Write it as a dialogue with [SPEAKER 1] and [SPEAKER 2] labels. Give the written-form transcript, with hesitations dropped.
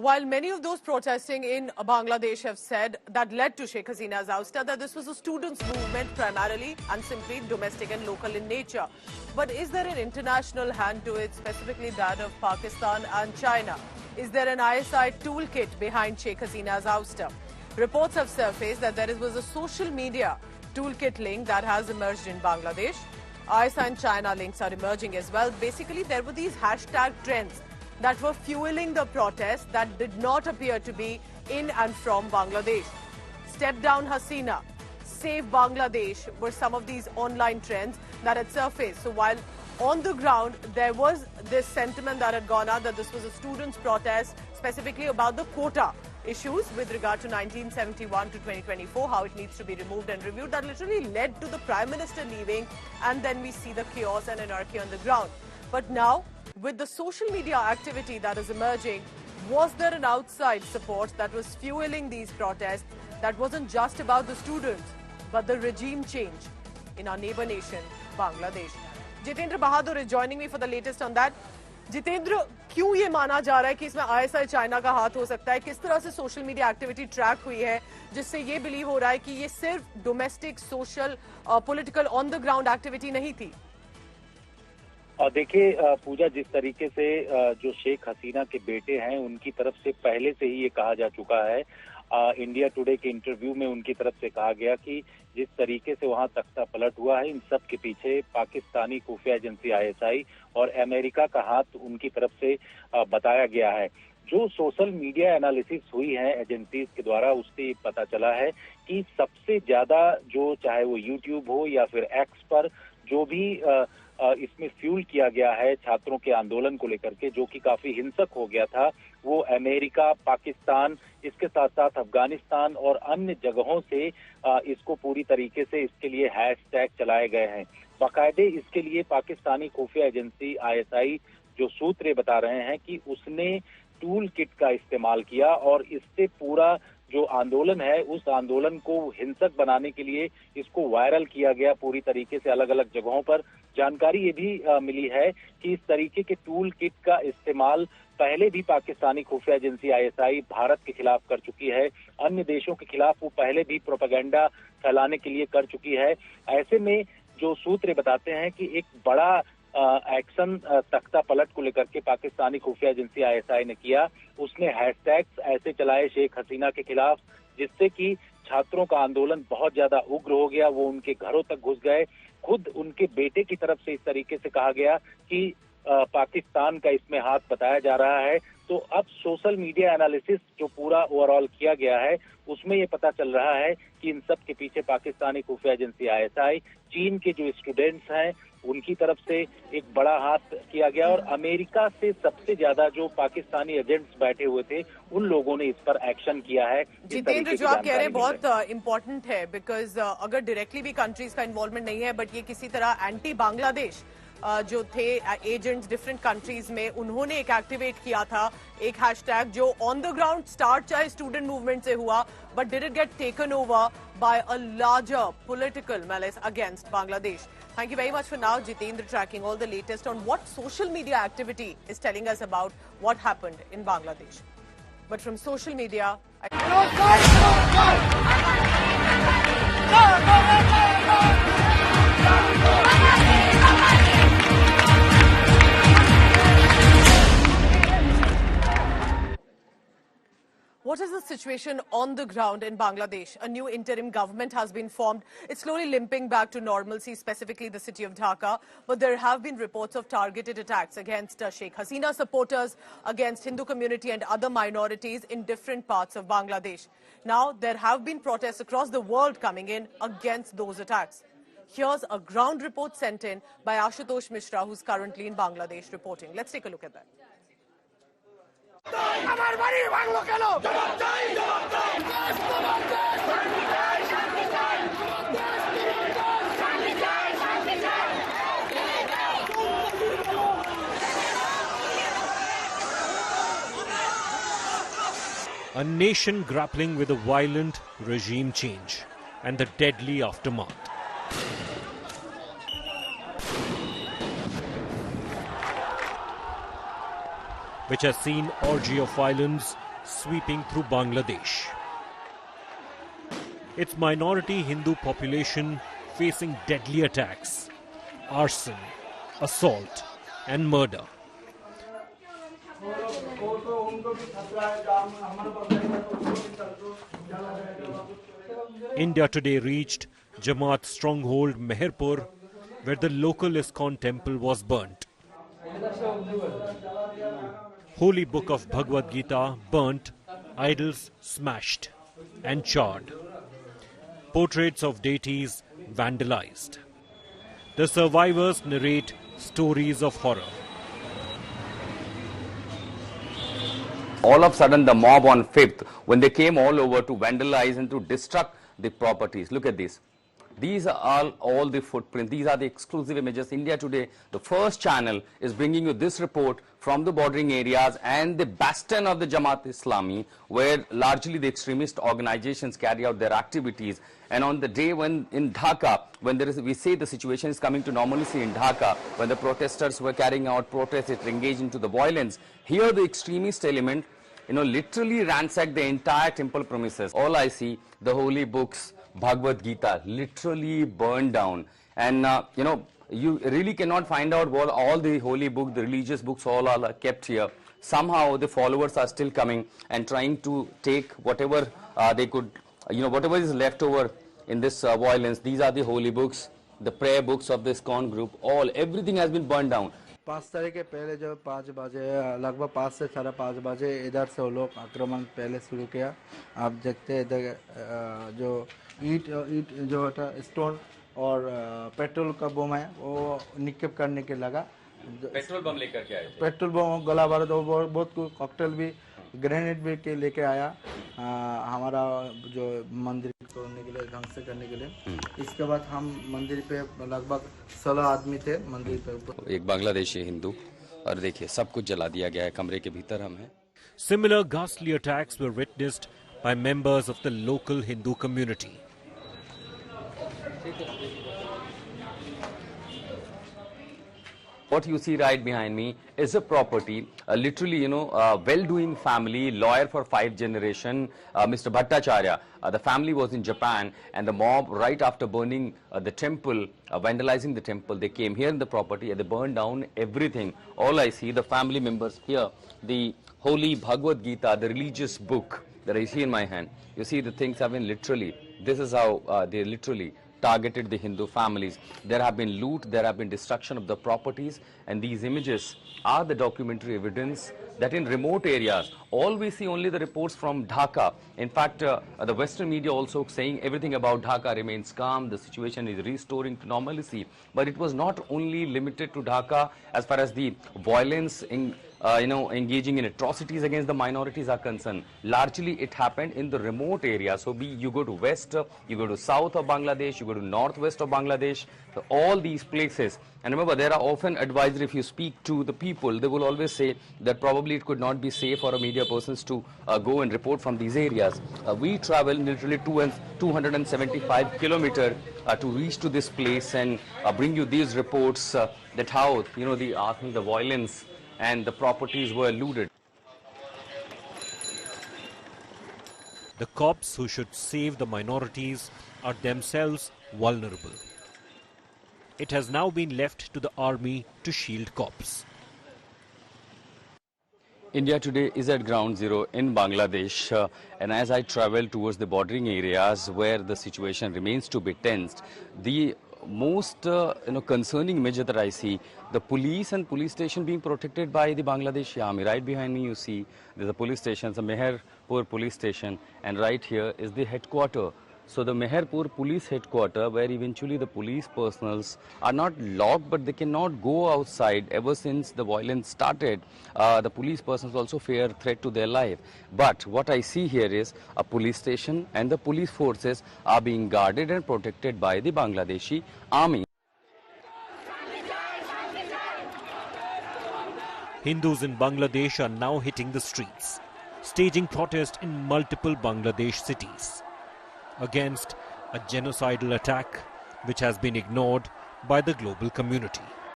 [SPEAKER 1] While many of those protesting in Bangladesh have said that led to Sheikh Hasina's ouster, that this was a students' movement primarily and simply domestic and local in nature. But is there an international hand to it, specifically that of Pakistan and China? Is there an ISI toolkit behind Sheikh Hasina's ouster? Reports have surfaced that there was a social media toolkit link that has emerged in Bangladesh. ISI and China links are emerging as well. Basically, there were these hashtag trends that were fueling the protests that did not appear to be in and from Bangladesh. Step down Hasina, save Bangladesh were some of these online trends that had surfaced. So while on the ground there was this sentiment that had gone out that this was a students' protest specifically about the quota issues with regard to 1971 to 2024, how it needs to be removed and reviewed, that literally led to the Prime Minister leaving, and then we see the chaos and anarchy on the ground. But now, with the social media activity that is emerging, was there an outside support that was fueling these protests that wasn't just about the students, but the regime change in our neighbor nation, Bangladesh? Jitendra Bahadur is joining me for the latest on that. Jitendra, क्यों ये माना जा रहा है कि इसमें ISI China का हाथ हो सकता है? किस तरह से सोशल मीडिया एक्टिविटी ट्रैक हुई है जिससे ये बिलीव हो रहा है कि ये सिर्फ domestic social political on the ground activity नहीं थी?
[SPEAKER 2] देखिए पूजा, जिस तरीके से जो शेख हसीना के बेटे हैं उनकी तरफ से पहले से ही ये कहा जा चुका है, इंडिया टुडे के इंटरव्यू में उनकी तरफ से कहा गया कि जिस तरीके से वहां तख्ता पलट हुआ है, इन सब के पीछे पाकिस्तानी खुफिया एजेंसी आईएसआई और अमेरिका का हाथ उनकी तरफ से बताया गया है। जो सोशल मीडिया एनालिसिस हुई है एजेंसीज के द्वारा, उससे पता चला है कि सबसे ज्यादा जो चाहे वो यूट्यूब हो या फिर एक्स पर जो भी इसमें फ्यूल किया गया है छात्रों के आंदोलन को लेकर के, जो कि काफी हिंसक हो गया था, वो अमेरिका, पाकिस्तान, इसके साथ साथ अफगानिस्तान और अन्य जगहों से इसको पूरी तरीके से इसके लिए हैशटैग चलाए गए हैं। बाकायदे इसके लिए पाकिस्तानी खुफिया एजेंसी आईएसआई जो सूत्र बता रहे हैं कि उसने टूल किट का इस्तेमाल किया और इससे पूरा जो आंदोलन है उस आंदोलन को हिंसक बनाने के लिए इसको वायरल किया गया पूरी तरीके से अलग अलग जगहों पर। जानकारी ये भी मिली है कि इस तरीके के टूल किट का इस्तेमाल पहले भी पाकिस्तानी खुफिया एजेंसी आईएसआई भारत के खिलाफ कर चुकी है, अन्य देशों के खिलाफ वो पहले भी प्रोपेगेंडा फैलाने के लिए कर चुकी है। ऐसे में जो सूत्र बताते हैं कि एक बड़ा एक्शन तख्ता पलट को लेकर के पाकिस्तानी खुफिया एजेंसी आईएसआई ने किया। उसने हैशटैग्स ऐसे चलाए शेख हसीना के खिलाफ जिससे कि छात्रों का आंदोलन बहुत ज्यादा उग्र हो गया, वो उनके घरों तक घुस गए। खुद उनके बेटे की तरफ से इस तरीके से कहा गया कि पाकिस्तान का इसमें हाथ बताया जा रहा है। तो अब सोशल मीडिया एनालिसिस जो पूरा ओवरऑल किया गया है उसमें ये पता चल रहा है कि इन सब के पीछे पाकिस्तानी खुफिया एजेंसी आईएसआई, चीन के जो स्टूडेंट्स हैं उनकी तरफ से एक बड़ा हाथ किया गया और अमेरिका से सबसे ज्यादा जो पाकिस्तानी एजेंट्स बैठे हुए थे उन लोगों ने इस पर एक्शन किया है।
[SPEAKER 1] जितेंद्र, जो आप कह रहे हैं बहुत इंपॉर्टेंट है, बिकॉज अगर डायरेक्टली भी कंट्रीज का इन्वॉल्वमेंट नहीं है, बट ये किसी तरह एंटी बांग्लादेश जो थे एजेंट्स डिफरेंट कंट्रीज में, उन्होंने एक एक्टिवेट किया था एक हैशटैग जो ऑन द ग्राउंड स्टार्ट चाहे स्टूडेंट मूवमेंट से हुआ, but did it get taken over by a larger political malice against Bangladesh. Thank you very much for now, Jitendra, tracking all the latest on what social media activity is telling us about what happened in Bangladesh. But from social media, what is the situation on the ground in Bangladesh? A new interim government has been formed. It's slowly limping back to normalcy, specifically the city of Dhaka. But there have been reports of targeted attacks against Sheikh Hasina supporters, against Hindu community and other minorities in different parts of Bangladesh. Now, there have been protests across the world coming in against those attacks. Here's a ground report sent in by Ashutosh Mishra, who's currently in Bangladesh reporting. Let's take a look at that.
[SPEAKER 3] A nation grappling with a violent regime change and the deadly aftermath. Which has seen orgy of violence sweeping through Bangladesh. Its minority Hindu population facing deadly attacks, arson, assault and murder. India Today reached Jamaat stronghold Meherpur, where the local ISKCON temple was burnt. Holy book of Bhagavad Gita burnt, idols smashed and charred. Portraits of deities vandalized. The survivors narrate stories of horror.
[SPEAKER 4] All of a sudden, the mob on 5th, when they came all over to vandalize and to destruct the properties. Look at this. These are all the footprints. These are the exclusive images. India Today, the first channel, is bringing you this report from the bordering areas and the bastion of the Jamaat Islami, where largely the extremist organizations carry out their activities. And on the day when in Dhaka, when we say the situation is coming to normalcy in Dhaka, when the protesters were carrying out protests, it engaged into the violence. Here the extremist element, literally ransacked the entire temple premises. All I see, the holy books, Bhagavad Gita, literally burned down. And, you really cannot find out what all the holy books, the religious books, all are kept here. Somehow the followers are still coming and trying to take whatever they could, whatever is left over in this violence. These are the holy books, the prayer books of this ISKCON group, everything has been burned down.
[SPEAKER 5] 5 तारीख के पहले जब 5 बजे लगभग 5 से 5:30 बजे इधर से वो लोग आक्रमण पहले शुरू किया। आप देखते हैं इधर जो ईट जो स्टोन और पेट्रोल का बम है वो निक्षेप करने के लगा।
[SPEAKER 4] पेट्रोल बम लेकर के आए थे।
[SPEAKER 5] पेट्रोल बम, गोला बारूद और बहुत कुछ कॉकटेल भी, ग्रेनेड भी के लेके आया हमारा जो मंदिर तोड़ने के लिए, ढंग से करने के लिए। इसके बाद हम मंदिर पे लगभग 16 आदमी थे मंदिर पे।
[SPEAKER 4] एक बांग्लादेशी हिंदू, और देखिए सब कुछ जला दिया गया है, कमरे के भीतर हम हैं।
[SPEAKER 3] Similar ghastly attacks were witnessed by members of the local Hindu community.
[SPEAKER 4] What you see right behind me is a property, literally, a well-doing family, lawyer for 5 generations, Mr. Bhattacharya. The family was in Japan, and the mob, right after burning the temple, vandalizing the temple, they came here in the property and they burned down everything. All I see, the family members here, the holy Bhagavad Gita, the religious book that I see in my hand. You see, the things have been literally, this is how they literally targeted the Hindu families. There have been loot, there have been destruction of the properties, and these images are the documentary evidence that in remote areas, all we see only the reports from Dhaka. In fact, the Western media also saying everything about Dhaka remains calm, the situation is restoring to normalcy. But it was not only limited to Dhaka as far as the violence in engaging in atrocities against the minorities are concerned. Largely it happened in the remote areas. So you go to west, you go to south of Bangladesh, you go to northwest of Bangladesh, so all these places. And remember, there are often advisors, if you speak to the people, they will always say that probably it could not be safe for a media persons to go and report from these areas. We travel literally 275 kilometers to reach to this place and bring you these reports that how, the violence and the properties were looted.
[SPEAKER 3] The cops who should save the minorities are themselves vulnerable. It has now been left to the army to shield cops.
[SPEAKER 4] India Today is at ground zero in Bangladesh, and as I travel towards the bordering areas where the situation remains to be tensed, the most concerning image that I see, the police and police station being protected by the Bangladeshi army. Right behind me you see there's a police station, the Meherpur police station, and right here is the headquarters. So the Meherpur police headquarters, where eventually the police personals are not locked, but they cannot go outside. Ever since the violence started, the police persons also fear threat to their life. But what I see here is a police station, and the police forces are being guarded and protected by the Bangladeshi army.
[SPEAKER 3] Hindus in Bangladesh are now hitting the streets, staging protests in multiple Bangladesh cities against a genocidal attack which has been ignored by the global community.